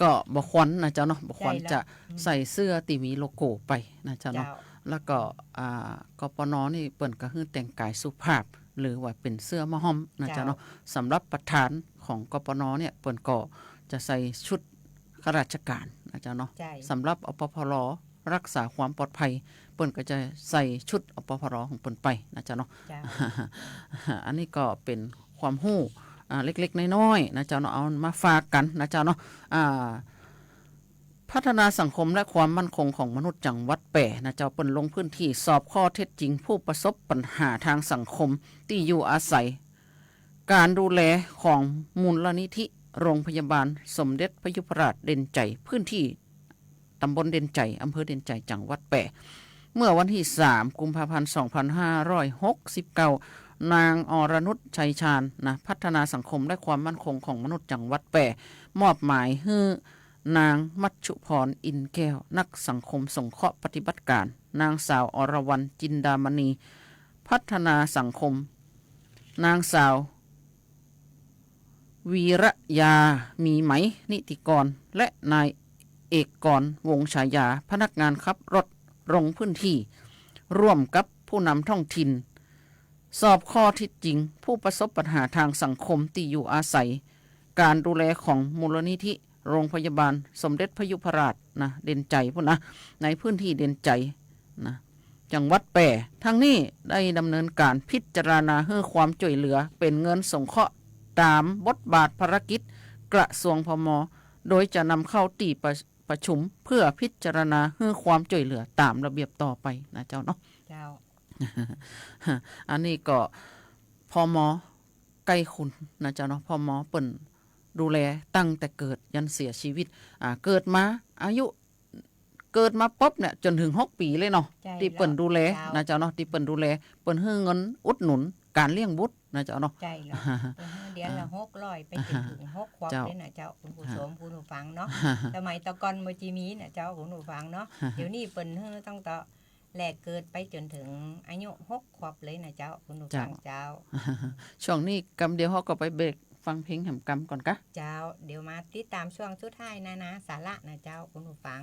ก็บ่ควรนะเจ้าเนาะบ่ควรจะใส่เสื้อที่มีโลโก้ไปนะเจ้าเนาะแล้วก็กปนนี่เปิ้นก็คือแต่งกายสุภาพหรือว่าเป็นเสื้อมะฮ้อมนะเจ้าเนาะสำหรับประธานของกปนเนี่ยเปิ้นก็จะใส่ชุดข้าราชการนะเจ้าเนาะสำหรับอปพลรักษาความปลอดภัยเปิ้นก็จะใส่ชุดอปพลของเปิ้นไปนะเจ้าเนาะ อันนี้ก็เป็นความรู้เล็กๆน้อยๆนะเจ้าเนาะเอามาฝากกันนะเจ้าเนาะพัฒนาสังคมและความมั่นคงของมนุษย์จังหวัดแปร่นะเจ้าเปิ้นลงพื้นที่สอบข้อเท็จจริงผู้ประสบปัญหาทางสังคมที่อยู่อาศัยการดูแลของมูลนิธิโรงพยาบาลสมเด็จพระยุพราชเด่นใจพื้นที่ตำบลเด่นใจอำเภอเด่นใจจังหวัดแปร่เมื่อวันที่3 กุมภาพันธ์ 2569นางอรนุชชัยชาญนะพัฒนาสังคมและความมั่นคงของมนุษย์จังหวัดแปร่มอบหมายให้นางมัชชุพรอินแก้วนักสังคมสงเคราะห์ปฏิบัติการนางสาวอรวรรณจินดามณีพัฒนาสังคมนางสาววีระยามีไหมนิติกรและนายเอกกรวงฉายาพนักงานขับรถลงพื้นที่ร่วมกับผู้นำท้องถิ่นสอบข้อเท็จจริงผู้ประสบปัญหาทางสังคมที่อยู่อาศัยการดูแลของมูลนิธิโรงพยาบาลสมเด็จพระยุพราชนะเด่นใจพุ่นนะในพื้นที่เด่นใจนะจังหวัดแปร่ทั้งนี้ได้ดำเนินการพิจารณาให้ความช่วยเหลือเป็นเงินสงเคราะห์ตามบทบาทภารกิจกระทรวงพม.โดยจะนำเข้าที่ประชุมเพื่อพิจารณาให้ความช่วยเหลือตามระเบียบต่อไปนะเจ้าเนาะเจ้า อันนี้ก็พม.ใกล้คุณนะเจ้าเนาะพม.เปิ่นดูแลตั้งแต่เกิดยันเสียชีวิตเกิดมาอายุเกิดมาป๊บเนี่ยจนถึง6 ปีเลยเนาะที่เปิ่นดูแลนะเจ้าเนาะที่เปิ่นดูแลเปิ่นให้เงินอุดหนุนการเลี้ยงบุตรนะเจ้าเนาะใช่แล้วเดือนละ600ไปจนถึง6 ขวบเลยนะเจ้าคุณผู้ชมคุณผู้ฟังเนาะสมัยตะกอนบ่จิมีนะเจ้าคุณผู้ฟังเนาะเดี๋ยวนี้เปิ่นให้ต้องต่อแลกเกิดไปจนถึงอายุ6 ขวบเลยนะเจ้าคุณผู้ฟังเจ้าช่วงนี้กำเดียวเฮาก็ไปเบรกฟังเพลงแหมกำก่อนกะเจ้าเดี๋ยวมาติดตามช่วงสุดท้ายนะสาระนะเจ้าคุณผู้ฟัง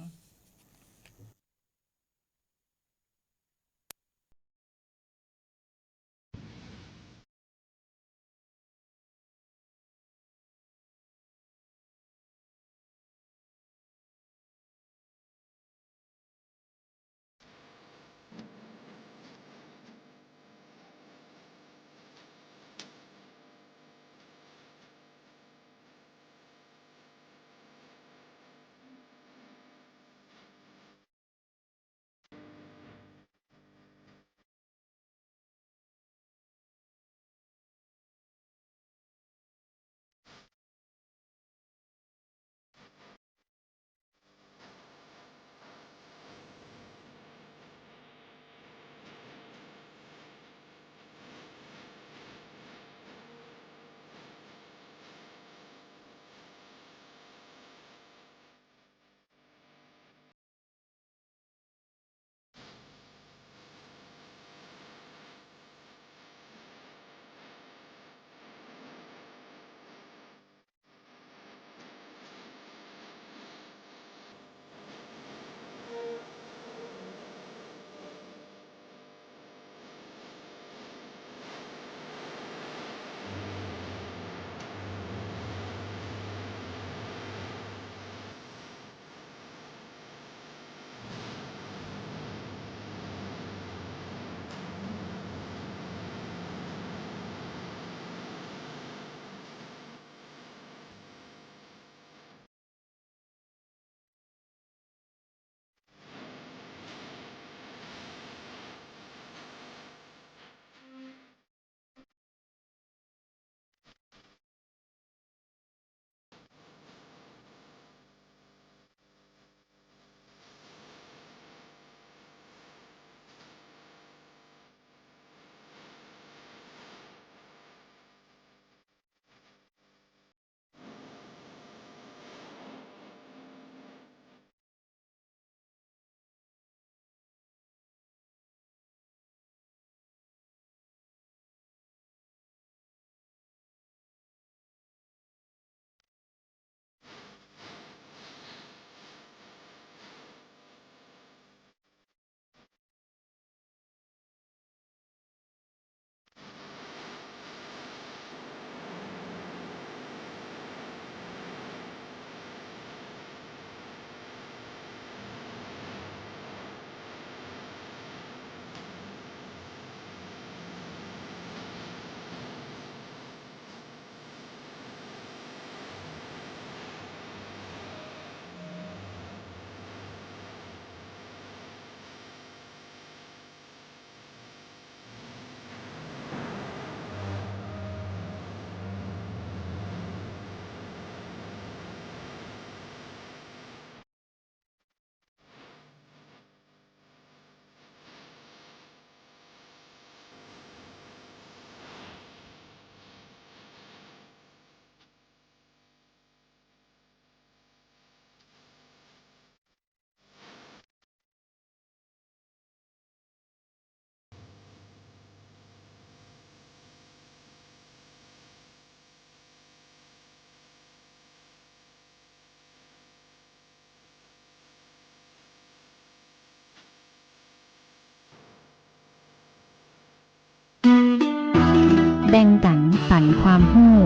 แบ่งกันปันความรู้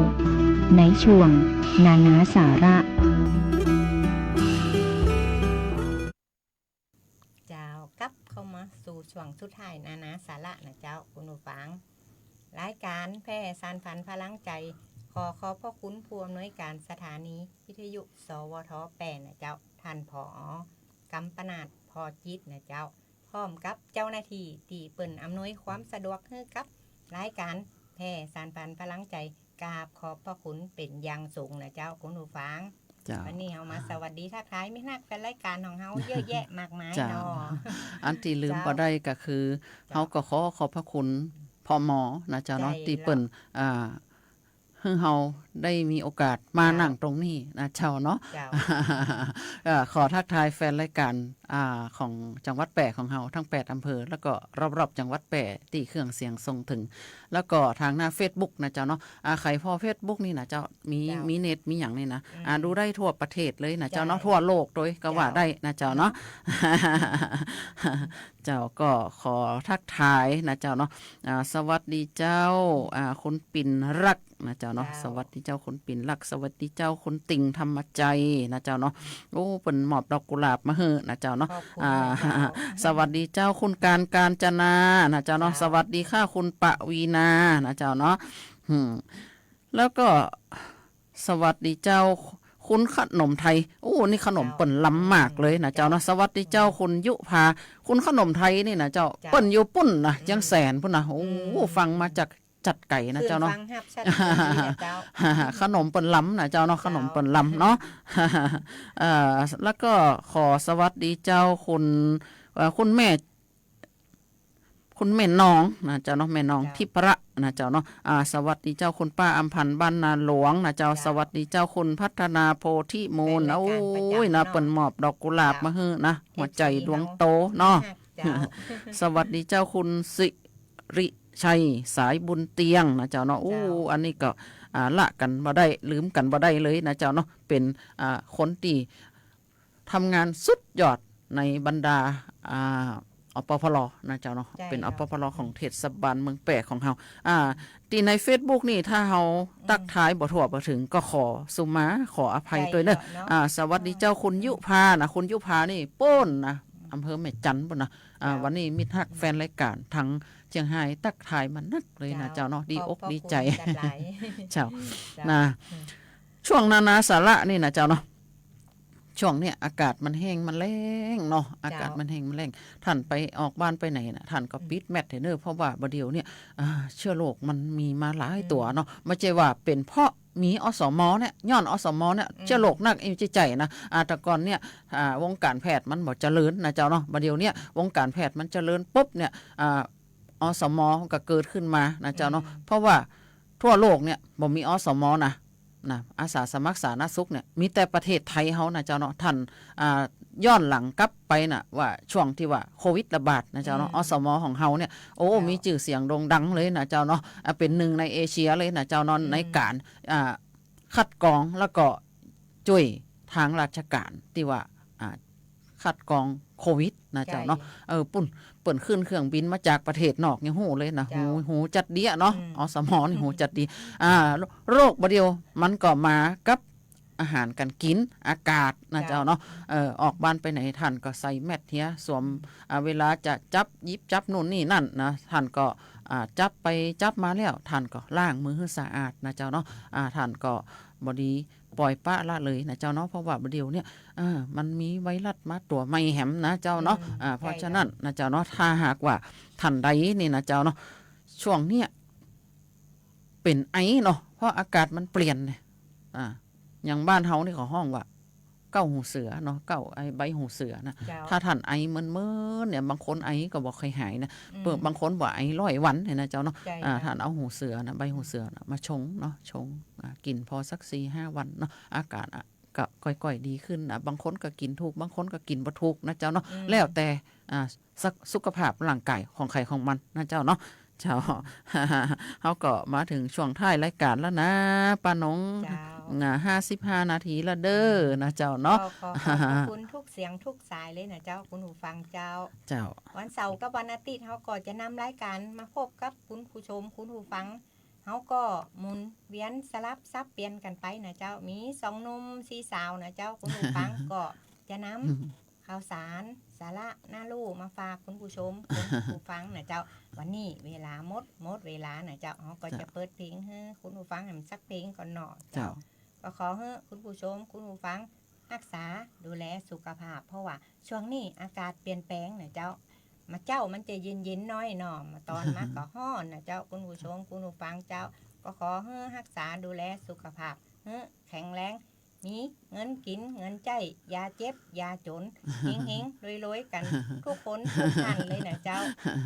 ในช่วงนานาสาระเจ้ากลับเข้ามาสู่ช่วงสุดท้ายนานาสาระนะเจ้าคุณผู้ฟังรายการแพร่สานฝันพลังใจขอพระคุณผู้อำนวยการสถานีวิทยุสวท8นะเจ้าท่านผอกำปนาดพอจิตนะเจ้าพร้อมกับเจ้าหน้าที่ที่เปิ่นอำนวยความสะดวกให้กับรายการแพร่สานฝันพลังใจกราบขอบพระคุณเป็นอย่างสูงนะเจ้าคุณผู้ฟังวันนี้เรามาสวัสดีทักทายไม่นักเป็นรายการของเฮาเยอะแยะมากมายเนาะอันที่ลืมบ่ได้ก็คือเฮาก็ขอบพระคุณพ่อหมอนะเจ้าเนาะที่เปิ้นให้เฮาได้มีโอกาสมานั่งตรงนี้นะเจ้าเนาะขอทักทายแฟนรายการของจังหวัดแปะของเฮาทั้ง8อำเภอแล้วก็รอบๆจังหวัดแปะที่เครื่องเสียงส่งถึงแล้วก็ทางหน้า Facebook นะเจ้าเนาะใครพอ Facebook นี่นะเจ้ามีเน็ตมีหยังนี่นะดูได้ทั่วประเทศเลยนะเจ้าเนาะทั่วโลกโดยก็ว่าได้นะเจ้าเนาะ เจ้าก็ขอทักทายนะเจ้าเนาะสวัสดีเจ้าคุณปิ่นรักนะเจ้าเนาะสวัสดีเจ้าคุณปิ่นรักสวัสดีเจ้าคุณติ่งธรรมใจนะเจ้าเนาะโอ้เปิ้นมอบดอกกุหลาบมาเฮอนะเจ้าเนาะสวัสดีเจ้าคุณการจนานะเจ้าเนาะสวัสดีค่ะคุณปวีนานะเจ้าเนาะแล้วก็สวัสดีเจ้าคุณขนมไทยโอ้นี่ขนมเปิ้นล้ำมากเลยนะเจ้าเนาะสวัสดีเจ้าคุณยุพาคุณขนมไทยนี่นะเจ้าเปิ้นอยู่ปุ้นนะจังแสนพุ่นนะโอ้ฟังมาจากจัดไก่นะเจ้าเนาะขนมเปิ้นล้ำนะเจ้าเนาะขนมเปิ้นล้ำเนาะแล้วก็ขอสวัสดีเจ้าคุณแม่น้องนะเจ้าเนาะแม่น้องทิพระนะเจ้าเนาะสวัสดีเจ้าคุณป้าอำพันธ์บ้านนาหลวงนะเจ้าสวัสดีเจ้าคุณพัฒนาโพธิมูลโอ้ยนะเปิ้นมอบดอกกุหลาบมาฮื้อนะหัวใจดวงโตเนาะสวัสดีเจ้าคุณสิริชัยสายบุญเตียงนะเจ้าเนาะอันนี้ก็ละกันบ่ได้ลืมกันบ่ได้เลยนะเจ้าเนาะเป็นคนที่ทำงานสุดยอดในบรรดาอปพลนะเจ้าเนาะเป็นอปพลของเทศบาลเมืองแปะของเฮาที่ใน Facebook นี่ถ้าเฮาตักท้ายบ่ทั่วบ่ถึงก็ขอสุมาขออภัยด้วยเด้อสวัสดีเจ้าคุณยุพานะคุณยุพานี่โป้นนะอำเภอแม่จันทน์พุ่นนะวันนี้มิตรฮักแฟนรายการทั้งเชียงไฮ้ตักทายมันนักเลยนะเจ้าเนาะดีอกดีใจเจ้านะช่วงนานาสาระนี่นะเจ้าเนาะช่วงเนี้ยอากาศมันแห้งมันแรงเนาะอากาศมันแห้งมันแรงท่านไปออกบ้านไปไหนนะท่านก็ปิดแมทเนอร์เพราะว่าประเดี๋ยวเนี่ยเชื้อโรคมันมีมาหลายตัวเนาะไม่ใช่ว่าเป็นเพราะมีอสมเนี่ยย้อนอสมเนี่ยเชื้อโรคนักใจนะแต่ก่อนเนี่ยวงการแพทย์มันบ่เจริญนะเจ้าเนาะประเดี๋ยวเนี่ยวงการแพทย์มันเจริญปุ๊บเนี่ยอสมก็เกิดขึ้นมานะเจ้าเนาะเพราะว่าทั่วโลกเนี่ยบ่มีอสมนะอาสาสมัครสาธารณสุขเนี่ยมีแต่ประเทศไทยเฮานะเจ้าเนาะท่านย้อนหลังกลับไปน่ะว่าช่วงที่ว่าโควิดระบาดนะเจ้าเนาะอสมของเฮาเนี่ยโอ้มีชื่อเสียงโด่งดังเลยนะเจ้าเนาะเป็นหนึ่งในเอเชียเลยนะเจ้าเนาะในการคัดกรองแล้วก็ช่วยทางราชการที่ว่าคัดกรองโควิดนะเจ้าเนาะเปิ่นขึ้นเครื่องบินมาจากประเทศนอกยังโหเลยนะหูจัดดีเนาะอสมนี่หูจัดดีโรคบ่เดียวมันก็มากับอาหารการกินอากาศนะเจ้าเนาะออกบ้านไปไหนท่านก็ใส่แมสเฮียสวมเวลาจะหยิบจับนู่นนี่นั่นนะท่านก็จับไปจับมาแล้วท่านก็ล้างมือให้สะอาดนะเจ้าเนาะท่านก็บ่ดีปล่อยปะละเลยนะเจ้าเนาะเพราะว่าเดี๋ยวเนี่ยมันมีไวรัสมาตัวไม่แหมนะเจ้าเนาะเพราะฉะนั้นนะเจ้าเนาะถ้าหากว่าท่านใดนี่นะเจ้าเนาะช่วงเนี้ยเป็นไอเนาะเพราะอากาศมันเปลี่ยนเนี่ยอย่างบ้านเฮานี่เขาห้องว่าเก้าหูเสือเนาะเก้าไอใบหูเสือนะถ้าท่านไอเมื่อเนี่ยบางคนไอก็บอกเคยหายนะบางคนบอกไอ100 วันเนี่ยนะเจ้าเนาะท่านเอาหูเสือนะใบหูเสือนะมาชงเนาะชงกินพอสัก 4-5 วันเนาะอากาศก็ค่อยๆดีขึ้นนะบางคนก็กินถูกบางคนก็กินบ่ถูกนะเจ้าเนาะแล้วแต่สุขภาพร่างกายของใครของมันนะเจ้าเนาะเจ้าเขาก็มาถึงช่วงท้ายรายการแล้วนะป้าน้อง55 นาทีละเด้อนะเจ้าเนาะขอบคุณทุกเสียงทุกสายเลยนะเจ้าคุณผู้ฟังเจ้าวันเสาร์กับวันอาทิตย์เขาก็จะนำรายการมาพบกับคุณผู้ชมคุณผู้ฟัง เขาก็หมุนเวียนสลับซับเปลี่ยนกันไปนะเจ้ามี2 หนุ่ม4 สาวนะเจ้าคุณผู้ฟัง ก็จะนำข่าวสารสาระน่ารู้มาฝากคุณผู้ชมคุณผู้ฟังนะเจ้าวันนี้เวลาหมดเวลานะเจ้าเขาก็จะเปิดเพลงให้คุณผู้ฟังสักเพลงก่อนเนาะเจ้าก็ขอให้คุณผู้ชมคุณผู้ฟังรักษาดูแลสุขภาพเพราะว่าช่วงนี้อากาศเปลี่ยนแปลงนะเจ้ามาเจ้ามันจะเย็นๆน้อยเนาะมาตอนมาก็ฮ้อนนะเจ้าคุณผู้ชมคุณผู้ฟังเจ้าก็ขอให้รักษาดูแลสุขภาพให้แข็งแรงมีเงินกินเงินใจอย่าเจ็บอย่าจนเฮงๆรวยๆกันทุกคนทุกท่านเลยนะเจ้า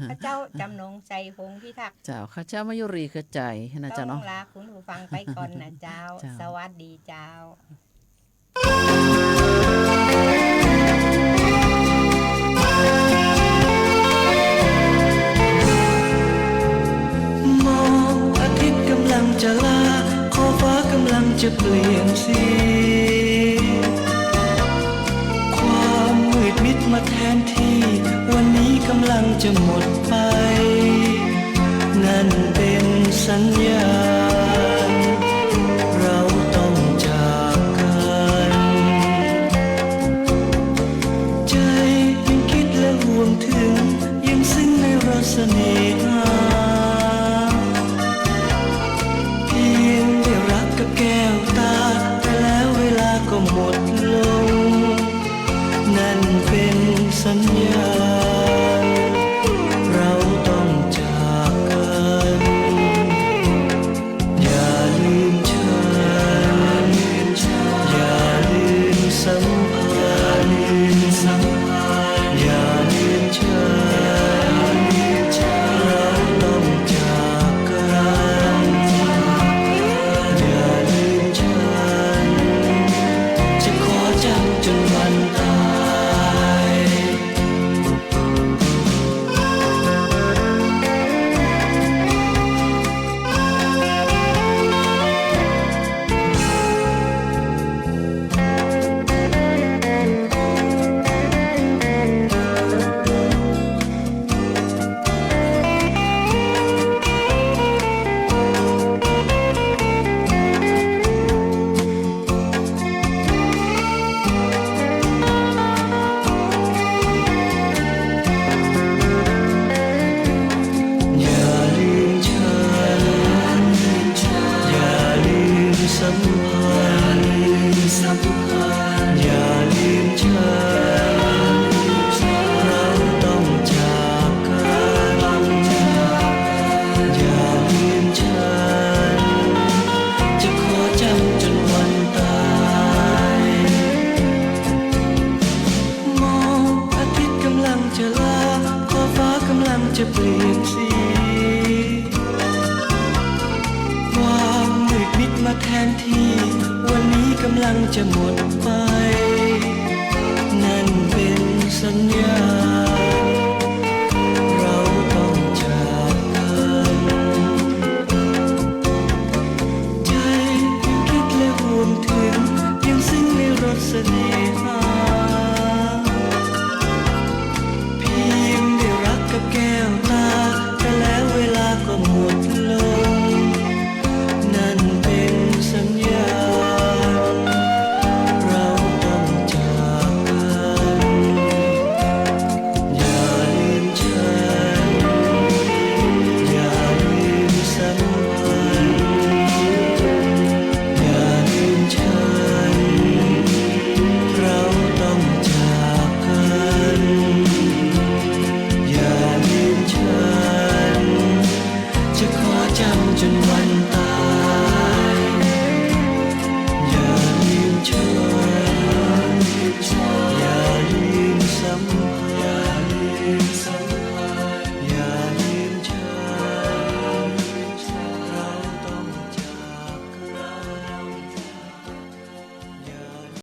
พระเจ้าจำนงใจพงพิทักษ์เจ้าข้าเจ้ามายุรีคือใจนะเจ้าเนาะต้องลาคุณผู้ฟังไปก่อนนะเจ้าสวัสดีเจ้า จะลาขอฟ้ากำลังจะเปลี่ยนสีความมืดมิดมาแทนที่วันนี้กำลังจะหมดไปนั่นเป็นสัญญาณเราต้องจากกันใจยังคิดและห่วงถึงยังซึ้งในรสเสน่หาแก้วตาแต่แล้วเวลาก็หมดลงนั่นเป็นสัญญาณเราต้องจากกันอย่าลืมฉันอย่าลืมสัมพันธ์อย่าลืมฉันเราต้องจากกันจนวันตายจะเปลี่ยนสีความมืดมิดมาแทนที่วันนี้กำลังจะหมดไปนั่นเป็นสัญญาเราต้องจากกันใจยังคิดและห่วงถึงยังซึ้งในรสเสน่หากับแก้วตาแต่แล้วเวลาก็หมดลงนั่นเป็นสัญญาณเราต้องจากกันอย่าลืมฉันอย่าลืมสัมพันธ์อย่าลืมฉันเราต้องจากกันอย่าลืมฉันจะขอจำจนวัน